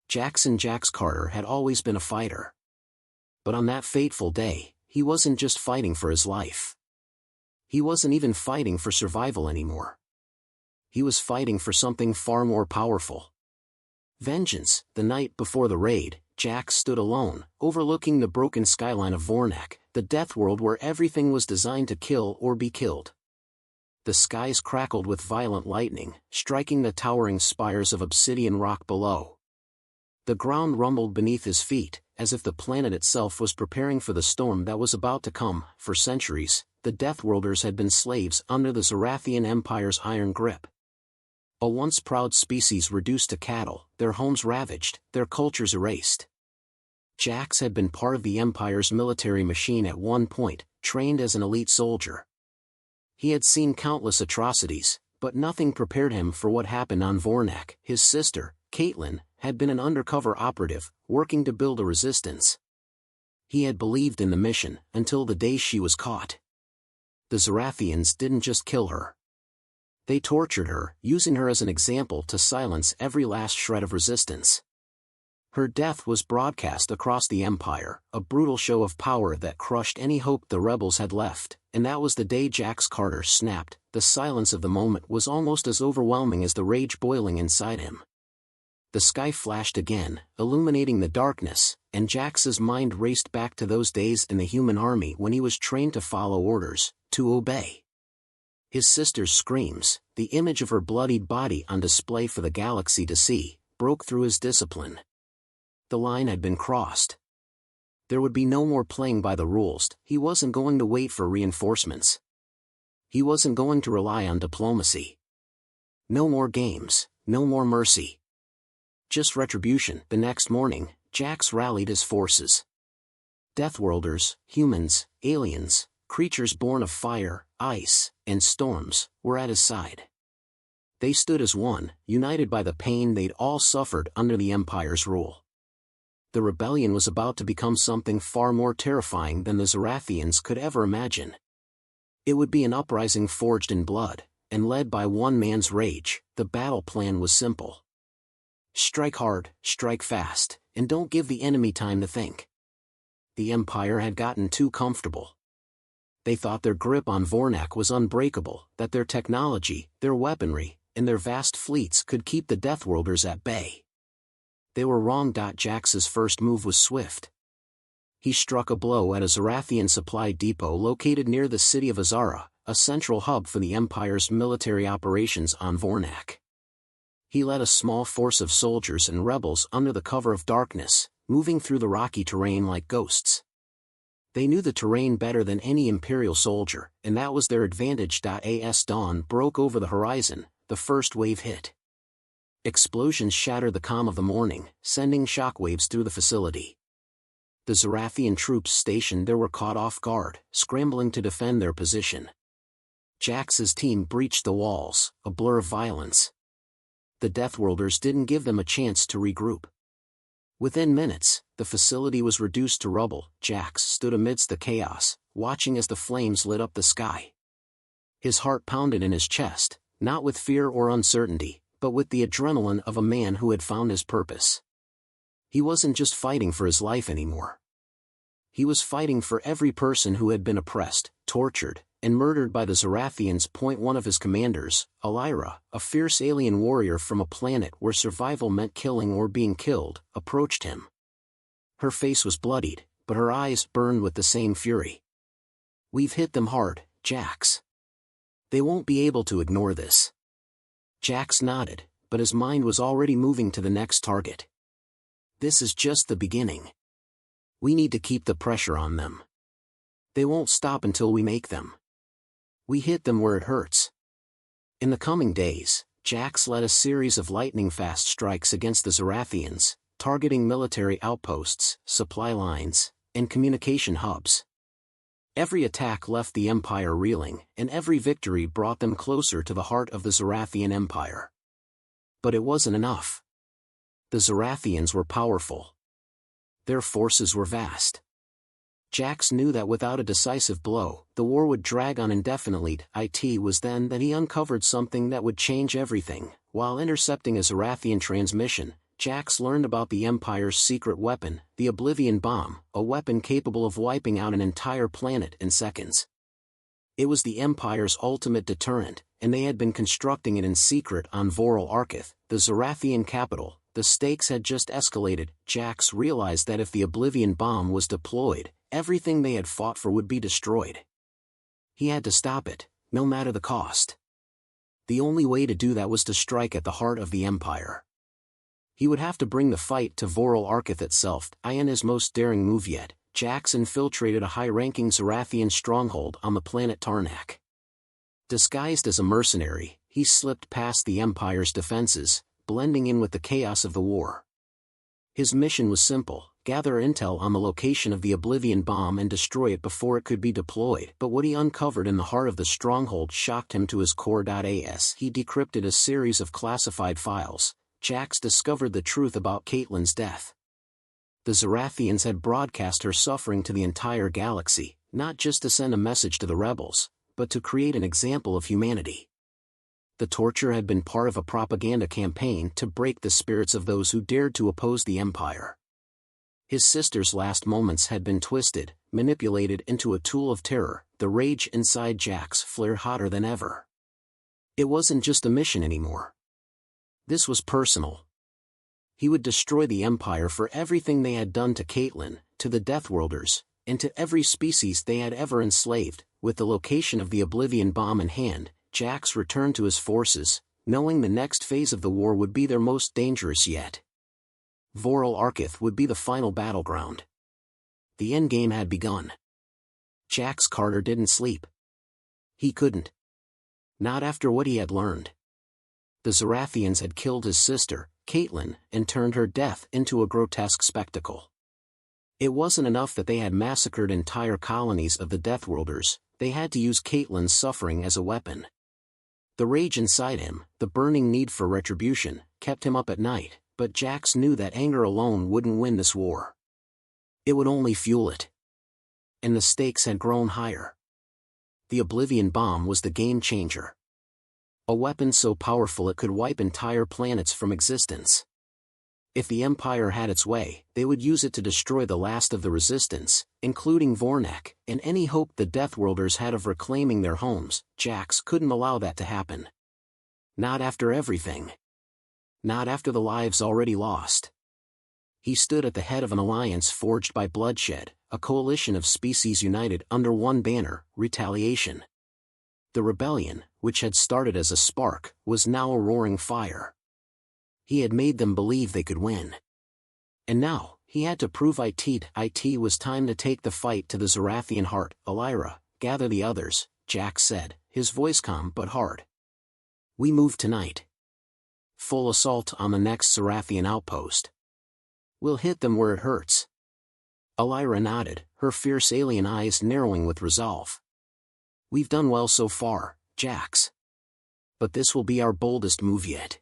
Jax Carter had always been a fighter. But on that fateful day, he wasn't just fighting for his life. He wasn't even fighting for survival anymore. He was fighting for something far more powerful. Vengeance. The night before the raid, Jax stood alone, overlooking the broken skyline of Vornak, the death world where everything was designed to kill or be killed. The skies crackled with violent lightning, striking the towering spires of obsidian rock below. The ground rumbled beneath his feet, as if the planet itself was preparing for the storm that was about to come. For centuries, the Deathworlders had been slaves under the Zarathian Empire's iron grip. A once proud species reduced to cattle, their homes ravaged, their cultures erased. Jax had been part of the Empire's military machine at one point, trained as an elite soldier. He had seen countless atrocities, but nothing prepared him for what happened on Vornak. His sister, Caitlin, had been an undercover operative, working to build a resistance. He had believed in the mission, until the day she was caught. The Zarathians didn't just kill her. They tortured her, using her as an example to silence every last shred of resistance. Her death was broadcast across the Empire, a brutal show of power that crushed any hope the rebels had left, and that was the day Jax Carter snapped. The silence of the moment was almost as overwhelming as the rage boiling inside him. The sky flashed again, illuminating the darkness, and Jax's mind raced back to those days in the human army when he was trained to follow orders, to obey. His sister's screams, the image of her bloodied body on display for the galaxy to see, broke through his discipline. The line had been crossed. There would be no more playing by the rules. He wasn't going to wait for reinforcements. He wasn't going to rely on diplomacy. No more games, no more mercy. Just retribution. The next morning, Jax rallied his forces. Deathworlders, humans, aliens, creatures born of fire, ice, and storms, were at his side. They stood as one, united by the pain they'd all suffered under the Empire's rule. The rebellion was about to become something far more terrifying than the Zarathians could ever imagine. It would be an uprising forged in blood, and led by one man's rage. The battle plan was simple. Strike hard, strike fast, and don't give the enemy time to think. The Empire had gotten too comfortable. They thought their grip on Vornak was unbreakable, that their technology, their weaponry, and their vast fleets could keep the Deathworlders at bay. They were wrong. Jax's first move was swift. He struck a blow at a Zarathian supply depot located near the city of Azara, a central hub for the Empire's military operations on Vornak. He led a small force of soldiers and rebels under the cover of darkness, moving through the rocky terrain like ghosts. They knew the terrain better than any Imperial soldier, and that was their advantage. As dawn broke over the horizon, the first wave hit. Explosions shattered the calm of the morning, sending shockwaves through the facility. The Zarathian troops stationed there were caught off guard, scrambling to defend their position. Jax's team breached the walls, a blur of violence. The Deathworlders didn't give them a chance to regroup. Within minutes, the facility was reduced to rubble. Jax stood amidst the chaos, watching as the flames lit up the sky. His heart pounded in his chest, not with fear or uncertainty, but with the adrenaline of a man who had found his purpose. He wasn't just fighting for his life anymore. He was fighting for every person who had been oppressed, tortured, and murdered by the Zarathians. One of his commanders, Elira, a fierce alien warrior from a planet where survival meant killing or being killed, approached him. Her face was bloodied, but her eyes burned with the same fury. "We've hit them hard, Jax. They won't be able to ignore this." Jax nodded, but his mind was already moving to the next target. "This is just the beginning. We need to keep the pressure on them. They won't stop until we make them. We hit them where it hurts." In the coming days, Jax led a series of lightning-fast strikes against the Zarathians, targeting military outposts, supply lines, and communication hubs. Every attack left the Empire reeling, and every victory brought them closer to the heart of the Zarathian Empire. But it wasn't enough. The Zarathians were powerful. Their forces were vast. Jax knew that without a decisive blow, the war would drag on indefinitely. It was then that he uncovered something that would change everything. While intercepting a Zarathian transmission, Jax learned about the Empire's secret weapon, the Oblivion Bomb, a weapon capable of wiping out an entire planet in seconds. It was the Empire's ultimate deterrent, and they had been constructing it in secret on Vorel Arkith, the Zarathian capital. The stakes had just escalated. Jax realized that if the Oblivion Bomb was deployed, everything they had fought for would be destroyed. He had to stop it, no matter the cost. The only way to do that was to strike at the heart of the Empire. He would have to bring the fight to Vorel Arkith itself. In his most daring move yet, Jax infiltrated a high-ranking Zarathian stronghold on the planet Tarnak. Disguised as a mercenary, he slipped past the Empire's defenses, blending in with the chaos of the war. His mission was simple: gather intel on the location of the Oblivion Bomb and destroy it before it could be deployed. But what he uncovered in the heart of the stronghold shocked him to his core. As he decrypted a series of classified files, Jax discovered the truth about Caitlyn's death. The Zarathians had broadcast her suffering to the entire galaxy, not just to send a message to the rebels, but to create an example of humanity. The torture had been part of a propaganda campaign to break the spirits of those who dared to oppose the Empire. His sister's last moments had been twisted, manipulated into a tool of terror. The rage inside Jax flared hotter than ever. It wasn't just a mission anymore. This was personal. He would destroy the Empire for everything they had done to Caitlyn, to the Deathworlders, and to every species they had ever enslaved. With the location of the Oblivion Bomb in hand, Jax returned to his forces, knowing the next phase of the war would be their most dangerous yet. Vorel Arkith would be the final battleground. The endgame had begun. Jax Carter didn't sleep. He couldn't. Not after what he had learned. The Zarathians had killed his sister, Caitlyn, and turned her death into a grotesque spectacle. It wasn't enough that they had massacred entire colonies of the Deathworlders, they had to use Caitlyn's suffering as a weapon. The rage inside him, the burning need for retribution, kept him up at night, but Jax knew that anger alone wouldn't win this war. It would only fuel it. And the stakes had grown higher. The Oblivion Bomb was the game changer. A weapon so powerful it could wipe entire planets from existence. If the Empire had its way, they would use it to destroy the last of the Resistance, including Vornak, and any hope the Deathworlders had of reclaiming their homes. Jax couldn't allow that to happen. Not after everything. Not after the lives already lost. He stood at the head of an alliance forged by bloodshed, a coalition of species united under one banner: retaliation. The rebellion, which had started as a spark, was now a roaring fire. He had made them believe they could win. And now, he had to prove it was time to take the fight to the Zarathian heart. Elira, gather the others, Jax said, his voice calm but hard. We move tonight. Full assault on the next Zarathian outpost. We'll hit them where it hurts. Elira nodded, her fierce alien eyes narrowing with resolve. We've done well so far, Jax. But this will be our boldest move yet.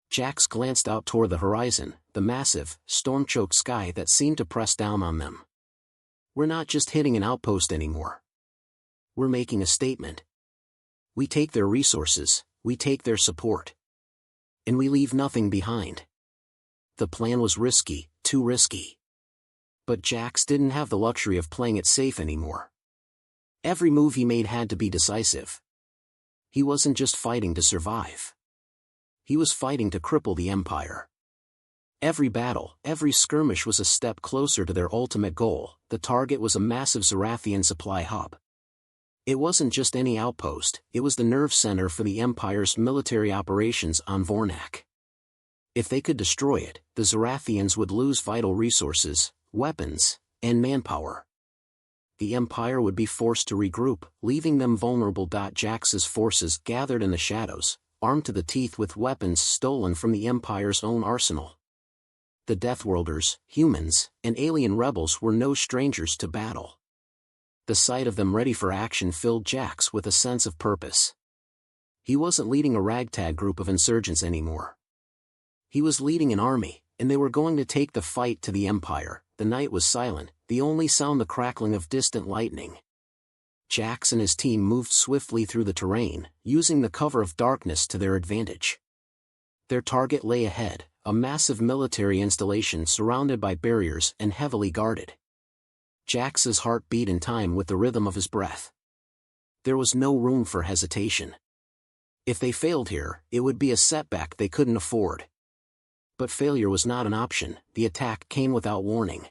Jax glanced out toward the horizon, the massive, storm-choked sky that seemed to press down on them. We're not just hitting an outpost anymore. We're making a statement. We take their resources, we take their support. And we leave nothing behind. The plan was risky, too risky. But Jax didn't have the luxury of playing it safe anymore. Every move he made had to be decisive. He wasn't just fighting to survive. He was fighting to cripple the Empire. Every battle, every skirmish was a step closer to their ultimate goal. The target was a massive Zarathian supply hub. It wasn't just any outpost, it was the nerve center for the Empire's military operations on Vornak. If they could destroy it, the Zarathians would lose vital resources, weapons, and manpower. The Empire would be forced to regroup, leaving them vulnerable. Jax's forces gathered in the shadows, armed to the teeth with weapons stolen from the Empire's own arsenal. The Deathworlders, humans, and alien rebels were no strangers to battle. The sight of them ready for action filled Jax with a sense of purpose. He wasn't leading a ragtag group of insurgents anymore. He was leading an army, and they were going to take the fight to the Empire. The night was silent, the only sound the crackling of distant lightning. Jax and his team moved swiftly through the terrain, using the cover of darkness to their advantage. Their target lay ahead, a massive military installation surrounded by barriers and heavily guarded. Jax's heart beat in time with the rhythm of his breath. There was no room for hesitation. If they failed here, it would be a setback they couldn't afford. But failure was not an option. The attack came without warning.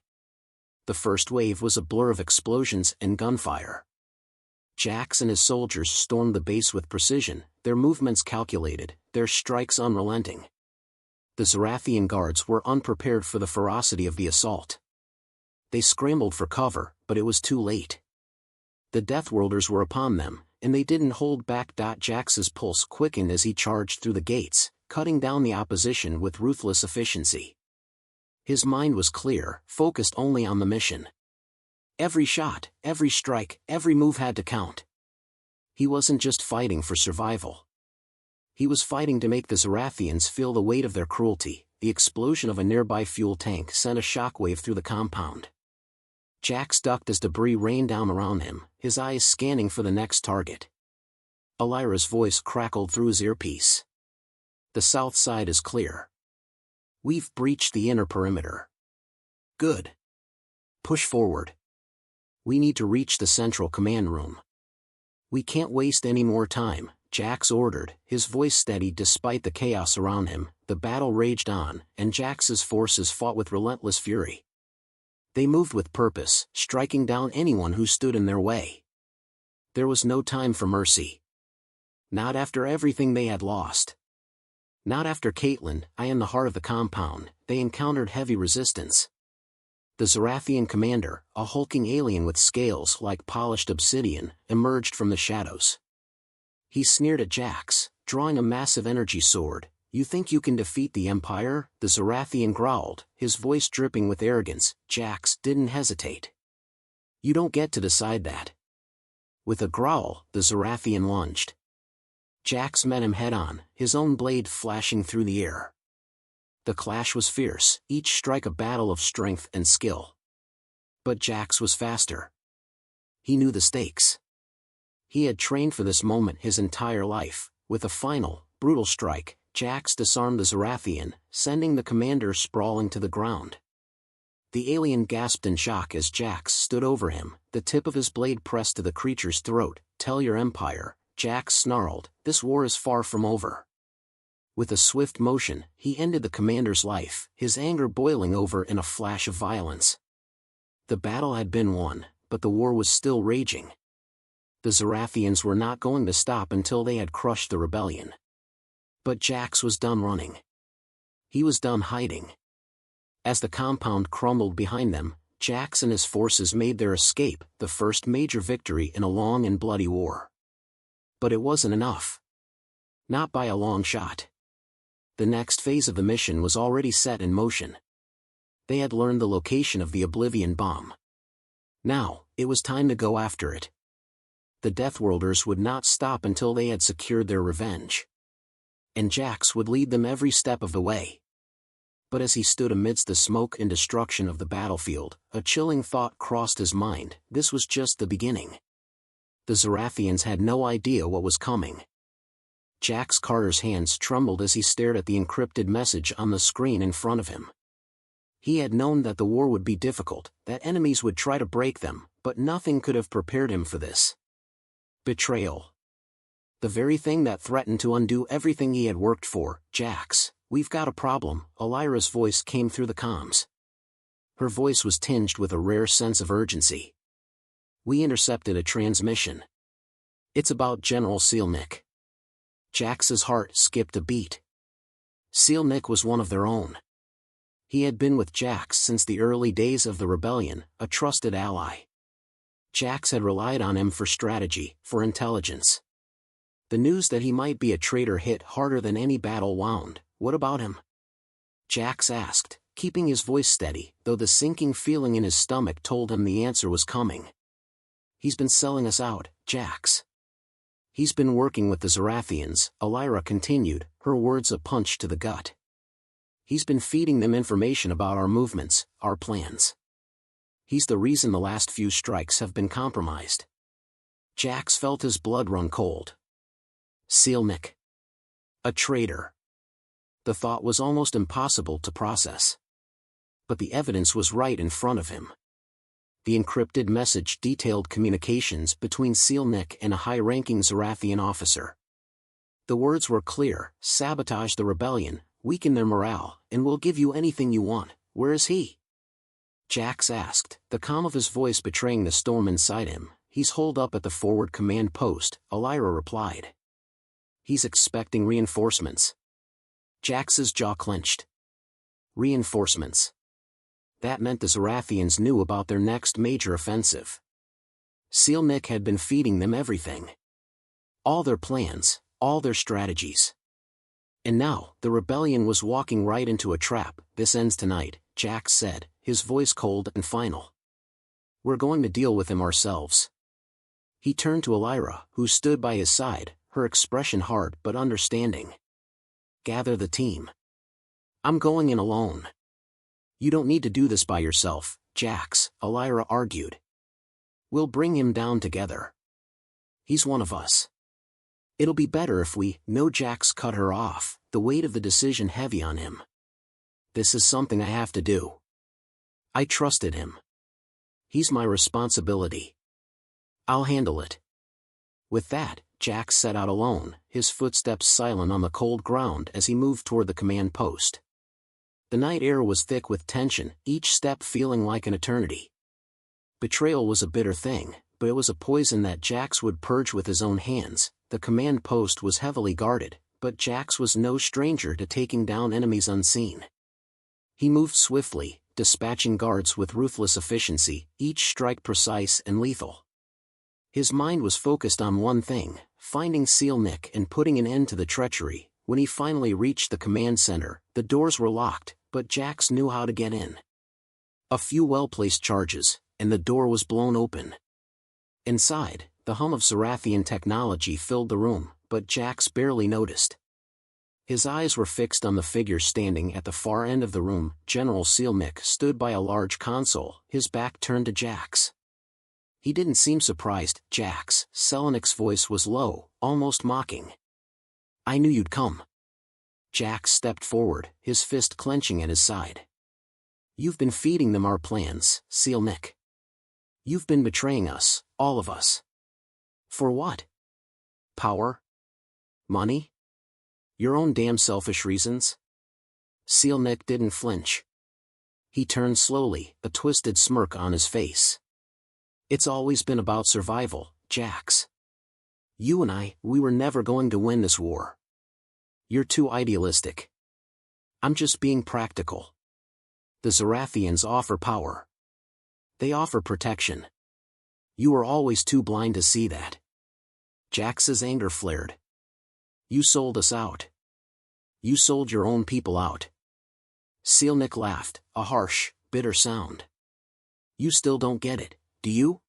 The first wave was a blur of explosions and gunfire. Jax and his soldiers stormed the base with precision, their movements calculated, their strikes unrelenting. The Zarathian guards were unprepared for the ferocity of the assault. They scrambled for cover, but it was too late. The Deathworlders were upon them, and they didn't hold back. Jax's pulse quickened as he charged through the gates, cutting down the opposition with ruthless efficiency. His mind was clear, focused only on the mission. Every shot, every strike, every move had to count. He wasn't just fighting for survival. He was fighting to make the Zarathians feel the weight of their cruelty. The explosion of a nearby fuel tank sent a shockwave through the compound. Jax ducked as debris rained down around him, his eyes scanning for the next target. Elira's voice crackled through his earpiece. The south side is clear. We've breached the inner perimeter. Good. Push forward. We need to reach the central command room. We can't waste any more time, Jax ordered, his voice steady despite the chaos around him. The battle raged on, and Jax's forces fought with relentless fury. They moved with purpose, striking down anyone who stood in their way. There was no time for mercy. Not after everything they had lost. Not after Caitlin, in the heart of the compound, they encountered heavy resistance. The Zarathian commander, a hulking alien with scales like polished obsidian, emerged from the shadows. He sneered at Jax, drawing a massive energy sword. You think you can defeat the Empire? The Zarathian growled, his voice dripping with arrogance. Jax didn't hesitate. You don't get to decide that. With a growl, the Zarathian lunged. Jax met him head-on, his own blade flashing through the air. The clash was fierce, each strike a battle of strength and skill. But Jax was faster. He knew the stakes. He had trained for this moment his entire life. With a final, brutal strike, Jax disarmed the Zarathian, sending the commander sprawling to the ground. The alien gasped in shock as Jax stood over him, the tip of his blade pressed to the creature's throat. Tell your Empire, Jax snarled, this war is far from over. With a swift motion, he ended the commander's life, his anger boiling over in a flash of violence. The battle had been won, but the war was still raging. The Zarathians were not going to stop until they had crushed the rebellion. But Jax was done running. He was done hiding. As the compound crumbled behind them, Jax and his forces made their escape, the first major victory in a long and bloody war. But it wasn't enough. Not by a long shot. The next phase of the mission was already set in motion. They had learned the location of the Oblivion bomb. Now, it was time to go after it. The Deathworlders would not stop until they had secured their revenge. And Jax would lead them every step of the way. But as he stood amidst the smoke and destruction of the battlefield, a chilling thought crossed his mind. This was just the beginning. The Zarathians had no idea what was coming. Jax Carter's hands trembled as he stared at the encrypted message on the screen in front of him. He had known that the war would be difficult, that enemies would try to break them, but nothing could have prepared him for this. Betrayal. The very thing that threatened to undo everything he had worked for. Jax, we've got a problem, Elira's voice came through the comms. Her voice was tinged with a rare sense of urgency. We intercepted a transmission. It's about General Sealnick. Jax's heart skipped a beat. Sealnick was one of their own. He had been with Jax since the early days of the rebellion, a trusted ally. Jax had relied on him for strategy, for intelligence. The news that he might be a traitor hit harder than any battle wound. What about him? Jax asked, keeping his voice steady, though the sinking feeling in his stomach told him the answer was coming. He's been selling us out, Jax. He's been working with the Zarathians, Elira continued, her words a punch to the gut. He's been feeding them information about our movements, our plans. He's the reason the last few strikes have been compromised. Jax felt his blood run cold. Sealnick. A traitor. The thought was almost impossible to process. But the evidence was right in front of him. The encrypted message detailed communications between SEAL Nick and a high-ranking Zarathian officer. The words were clear: sabotage the rebellion, weaken their morale, and we'll give you anything you want. Where is he? Jax asked, the calm of his voice betraying the storm inside him. He's holed up at the forward command post, Elira replied. He's expecting reinforcements. Jax's jaw clenched. Reinforcements. That meant the Zarathians knew about their next major offensive. SEAL Nick had been feeding them everything. All their plans, all their strategies. And now, the rebellion was walking right into a trap. This ends tonight, Jax said, his voice cold and final. We're going to deal with him ourselves. He turned to Elira, who stood by his side, her expression hard but understanding. Gather the team. I'm going in alone. You don't need to do this by yourself, Jax, Elira argued. We'll bring him down together. He's one of us. It'll be better if we. No, Jax cut her off, the weight of the decision heavy on him. This is something I have to do. I trusted him. He's my responsibility. I'll handle it. With that, Jax set out alone, his footsteps silent on the cold ground as he moved toward the command post. The night air was thick with tension, each step feeling like an eternity. Betrayal was a bitter thing, but it was a poison that Jax would purge with his own hands. The command post was heavily guarded, but Jax was no stranger to taking down enemies unseen. He moved swiftly, dispatching guards with ruthless efficiency, each strike precise and lethal. His mind was focused on one thing: finding SEAL Nick and putting an end to the treachery. When he finally reached the command center, the doors were locked, but Jax knew how to get in. A few well-placed charges, and the door was blown open. Inside, the hum of Zarathian technology filled the room, but Jax barely noticed. His eyes were fixed on the figure standing at the far end of the room. General SEAL Nick stood by a large console, his back turned to Jax. He didn't seem surprised. Jax, Selenik's voice was low, almost mocking. I knew you'd come. Jax stepped forward, his fist clenching at his side. You've been feeding them our plans, SEAL Nick. You've been betraying us, all of us. For what? Power? Money? Your own damn selfish reasons? SEAL Nick didn't flinch. He turned slowly, a twisted smirk on his face. It's always been about survival, Jax. You and we were never going to win this war. You're too idealistic. I'm just being practical. The Zarathians offer power. They offer protection. You were always too blind to see that. Jax's anger flared. You sold us out. You sold your own people out. SEAL Nick laughed, a harsh, bitter sound. You still don't get it, do you?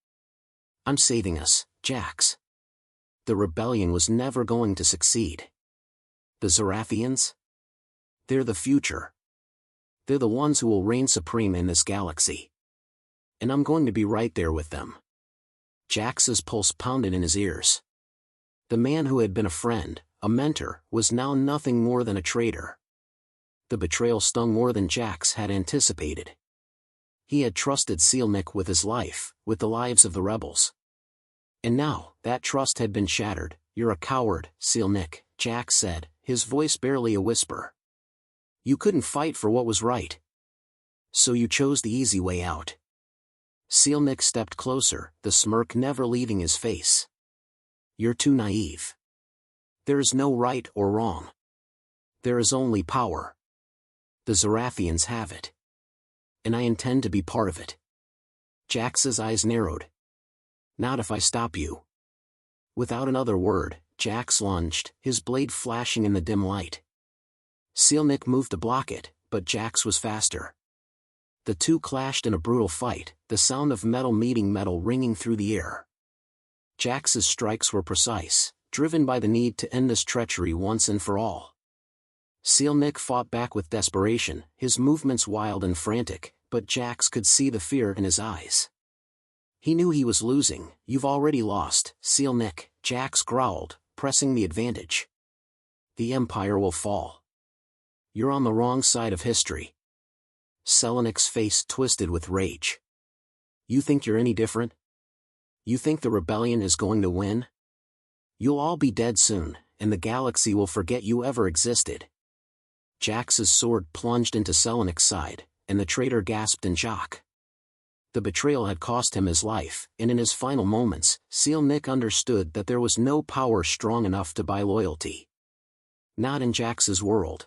I'm saving us, Jax. The rebellion was never going to succeed. The Zarathians? They're the future. They're the ones who will reign supreme in this galaxy. And I'm going to be right there with them. Jax's pulse pounded in his ears. The man who had been a friend, a mentor, was now nothing more than a traitor. The betrayal stung more than Jax had anticipated. He had trusted SEAL Nick with his life, with the lives of the rebels. And now, that trust had been shattered. You're a coward, SEAL Nick, Jax said, his voice barely a whisper. You couldn't fight for what was right. So you chose the easy way out. SEAL Nick stepped closer, the smirk never leaving his face. You're too naive. There is no right or wrong. There is only power. The Zarathians have it. And I intend to be part of it. Jax's eyes narrowed. Not if I stop you. Without another word, Jax lunged, his blade flashing in the dim light. SEAL Nick moved to block it, but Jax was faster. The two clashed in a brutal fight, the sound of metal meeting metal ringing through the air. Jax's strikes were precise, driven by the need to end this treachery once and for all. SEAL Nick fought back with desperation, his movements wild and frantic, but Jax could see the fear in his eyes. He knew he was losing. You've already lost, SEAL Nick, Jax growled, pressing the advantage. The Empire will fall. You're on the wrong side of history. Selenik's face twisted with rage. You think you're any different? You think the rebellion is going to win? You'll all be dead soon, and the galaxy will forget you ever existed. Jax's sword plunged into Selenik's side, and the traitor gasped in shock. The betrayal had cost him his life, and in his final moments, Selenik understood that there was no power strong enough to buy loyalty. Not in Jax's world.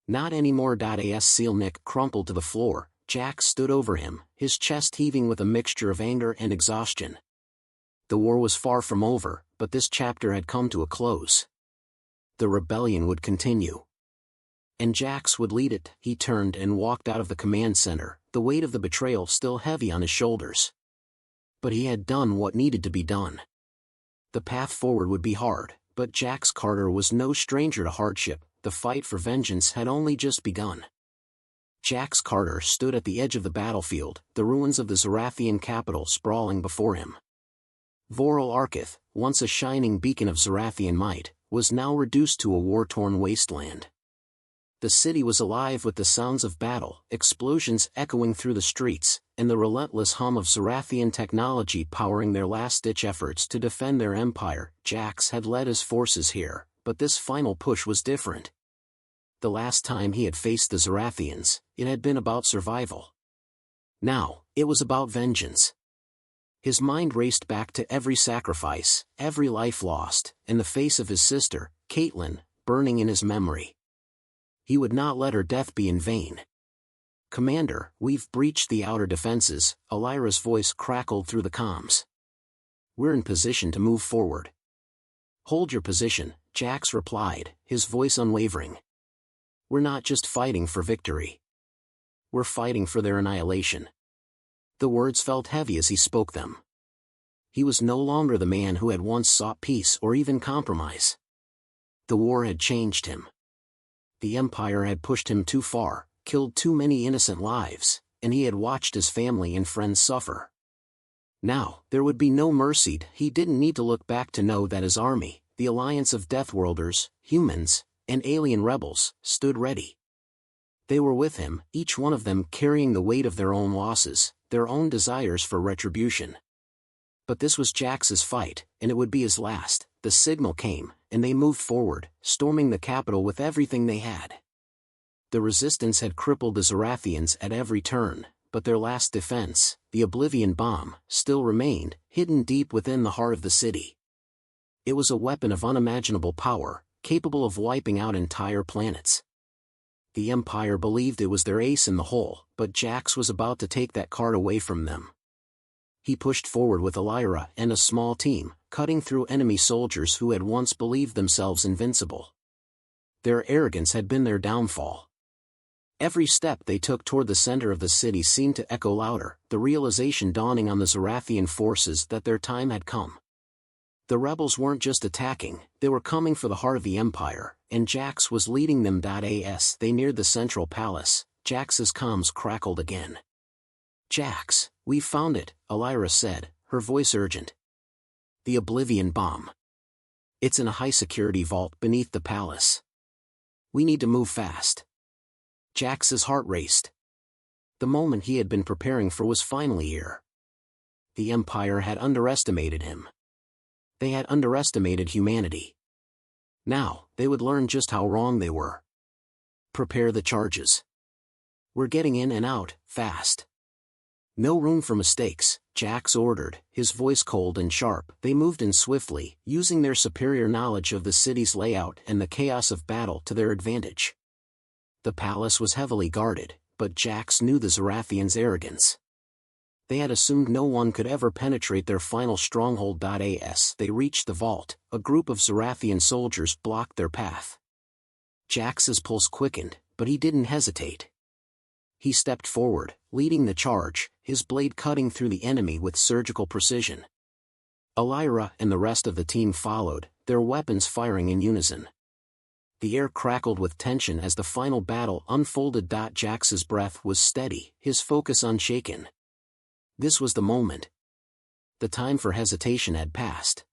Not anymore. As Selenik crumpled to the floor, Jax stood over him, his chest heaving with a mixture of anger and exhaustion. The war was far from over, but this chapter had come to a close. The rebellion would continue. And Jax would lead it. He turned and walked out of the command center, the weight of the betrayal still heavy on his shoulders. But he had done what needed to be done. The path forward would be hard, but Jax Carter was no stranger to hardship. The fight for vengeance had only just begun. Jax Carter stood at the edge of the battlefield, the ruins of the Zarathian capital sprawling before him. Voral Arkith, once a shining beacon of Zarathian might, was now reduced to a war-torn wasteland. The city was alive with the sounds of battle, explosions echoing through the streets, and the relentless hum of Zarathian technology powering their last-ditch efforts to defend their empire. Jax had led his forces here, but this final push was different. The last time he had faced the Zarathians, it had been about survival. Now, it was about vengeance. His mind raced back to every sacrifice, every life lost, and the face of his sister, Caitlin, burning in his memory. He would not let her death be in vain. Commander, we've breached the outer defenses, Alira's voice crackled through the comms. We're in position to move forward. Hold your position, Jax replied, his voice unwavering. We're not just fighting for victory. We're fighting for their annihilation. The words felt heavy as he spoke them. He was no longer the man who had once sought peace or even compromise. The war had changed him. The Empire had pushed him too far, killed too many innocent lives, and he had watched his family and friends suffer. Now, there would be no mercy. He didn't need to look back to know that his army, the alliance of Deathworlders, humans, and alien rebels, stood ready. They were with him, each one of them carrying the weight of their own losses, their own desires for retribution. But this was Jax's fight, and it would be his last. The signal came, and they moved forward, storming the capital with everything they had. The resistance had crippled the Zarathians at every turn, but their last defense, the Oblivion Bomb, still remained, hidden deep within the heart of the city. It was a weapon of unimaginable power, capable of wiping out entire planets. The Empire believed it was their ace in the hole, but Jax was about to take that card away from them. He pushed forward with Alira and a small team, cutting through enemy soldiers who had once believed themselves invincible. Their arrogance had been their downfall. Every step they took toward the center of the city seemed to echo louder, the realization dawning on the Zarathian forces that their time had come. The rebels weren't just attacking, they were coming for the heart of the Empire, and Jax was leading them. As they neared the central palace, Jax's comms crackled again. Jax, we've found it, Alira said, her voice urgent. The Oblivion Bomb. It's in a high-security vault beneath the palace. We need to move fast. Jax's heart raced. The moment he had been preparing for was finally here. The Empire had underestimated him. They had underestimated humanity. Now, they would learn just how wrong they were. Prepare the charges. We're getting in and out, fast. No room for mistakes, Jax ordered, his voice cold and sharp. They moved in swiftly, using their superior knowledge of the city's layout and the chaos of battle to their advantage. The palace was heavily guarded, but Jax knew the Zarathians' arrogance. They had assumed no one could ever penetrate their final stronghold. As they reached the vault, a group of Zarathian soldiers blocked their path. Jax's pulse quickened, but he didn't hesitate. He stepped forward, leading the charge, his blade cutting through the enemy with surgical precision. Alira and the rest of the team followed, their weapons firing in unison. The air crackled with tension as the final battle unfolded. Jax's breath was steady, his focus unshaken. This was the moment. The time for hesitation had passed.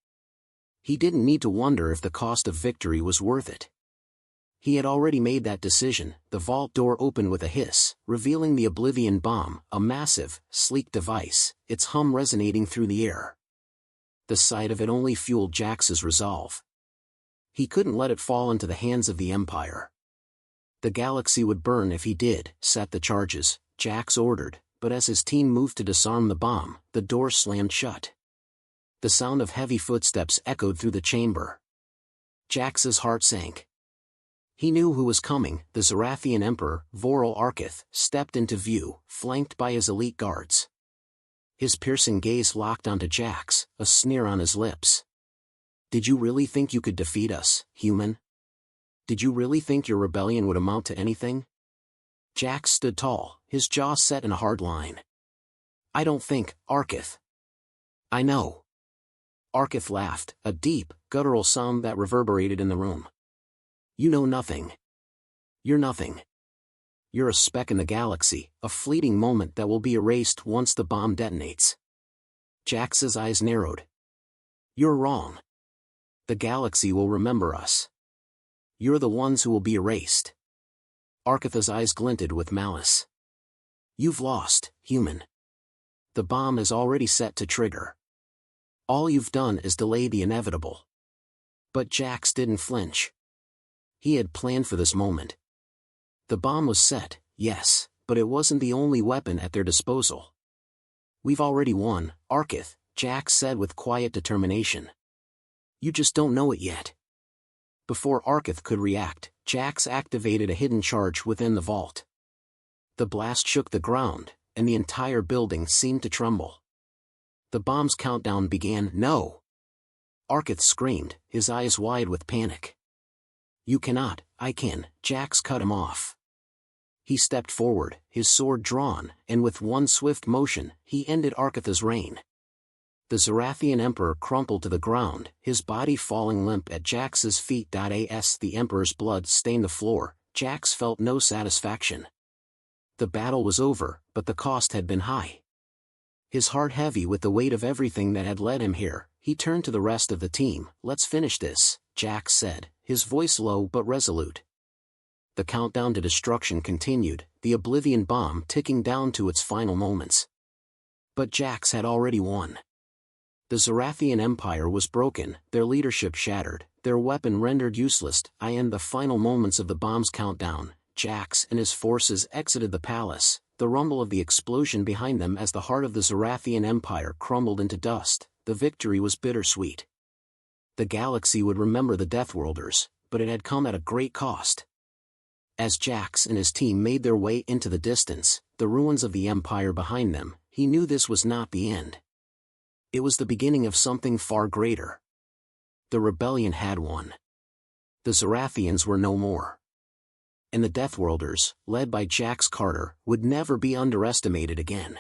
He didn't need to wonder if the cost of victory was worth it. He had already made that decision. The vault door opened with a hiss, revealing the Oblivion Bomb, a massive, sleek device, its hum resonating through the air. The sight of it only fueled Jax's resolve. He couldn't let it fall into the hands of the Empire. The galaxy would burn if he did. Set the charges, Jax ordered, but as his team moved to disarm the bomb, the door slammed shut. The sound of heavy footsteps echoed through the chamber. Jax's heart sank. He knew who was coming. The Zarathian Emperor, Vorel Arkith, stepped into view, flanked by his elite guards. His piercing gaze locked onto Jax, a sneer on his lips. "Did you really think you could defeat us, human? Did you really think your rebellion would amount to anything?" Jax stood tall, his jaw set in a hard line. "I don't think, Arkith." "I know." Arkith laughed, a deep, guttural sound that reverberated in the room. "You know nothing. You're nothing. You're a speck in the galaxy, a fleeting moment that will be erased once the bomb detonates." Jax's eyes narrowed. "You're wrong. The galaxy will remember us. You're the ones who will be erased." Arkith's eyes glinted with malice. "You've lost, human. The bomb is already set to trigger. All you've done is delay the inevitable." But Jax didn't flinch. He had planned for this moment. The bomb was set, yes, but it wasn't the only weapon at their disposal. "We've already won, Arkith," Jax said with quiet determination. "You just don't know it yet." Before Arkith could react, Jax activated a hidden charge within the vault. The blast shook the ground, and the entire building seemed to tremble. The bomb's countdown began. "No!" Arkith screamed, his eyes wide with panic. "You cannot." "I can," Jax cut him off. He stepped forward, his sword drawn, and with one swift motion, he ended Arkith's reign. The Zarathian Emperor crumpled to the ground, his body falling limp at Jax's feet. As the Emperor's blood stained the floor, Jax felt no satisfaction. The battle was over, but the cost had been high. His heart heavy with the weight of everything that had led him here, he turned to the rest of the team. "Let's finish this," Jax said, his voice low but resolute. The countdown to destruction continued, the Oblivion Bomb ticking down to its final moments. But Jax had already won. The Zarathian Empire was broken, their leadership shattered, their weapon rendered useless. In the final moments of the bomb's countdown, Jax and his forces exited the palace, the rumble of the explosion behind them as the heart of the Zarathian Empire crumbled into dust. The victory was bittersweet. The galaxy would remember the Deathworlders, but it had come at a great cost. As Jax and his team made their way into the distance, the ruins of the Empire behind them, he knew this was not the end. It was the beginning of something far greater. The rebellion had won. The Zarathians were no more. And the Deathworlders, led by Jax Carter, would never be underestimated again.